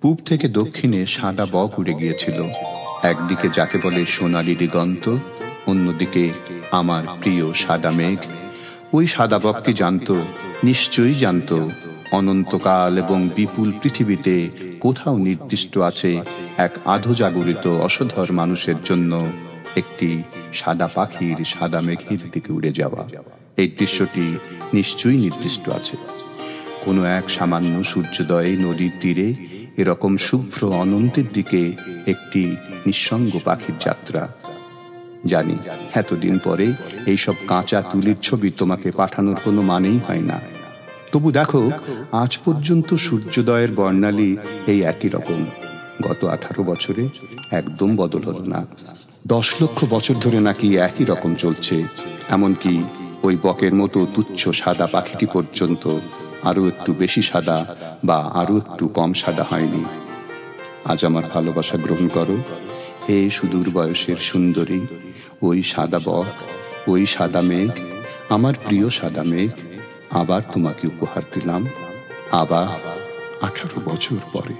পূব থেকে দক্ষিণে সাদা বক উড়ে গিয়েছিল। একদিকে যাকে বলে সোনালি দিগন্ত, অন্যদিকে আমার প্রিয় সাদা মেঘ। ওই সাদা বকটি জানত, নিশ্চয়ই জানত, অনন্তকাল এবং বিপুল পৃথিবীতে কোথাও নির্দিষ্ট আছে এক আধোজাগরিত অসধর মানুষের জন্য একটি সাদা পাখির সাদা মেঘের দিকে উড়ে যাওয়া। এই দৃশ্যটি নিশ্চয়ই নির্দিষ্ট আছে। কোনো এক সামান্য সূর্যোদয়ে নদীর তীরে এরকম শুভ্র অনন্তের দিকে একটি নিঃসঙ্গ পাখির যাত্রা। জানি এতদিন পরে এইসব কাঁচা তুলির ছবি তোমাকে পাঠানোর কোনো মানেই হয় না। তবু দেখো, আজ পর্যন্ত সূর্যোদয়ের বর্ণালী এই একই রকম। গত 18 বছরে একদম বদল হল না। 10 লক্ষ বছর ধরে নাকি একই রকম চলছে। এমনকি ওই বকের মতো তুচ্ছ সাদা পাখিটি পর্যন্ত আরো একটু বেশি সাদা বা আরো একটু কম সাদা হয়নি। আজ আমার ভালোবাসা গ্রহণ করো, হে সুদূর বয়সের সুন্দরী। ওই সাদা বক, ওই সাদা মেঘ, আমার প্রিয় সাদা মেঘ, আবার তোমাকে উপহার দিলাম, আবার 18 বছর পরে।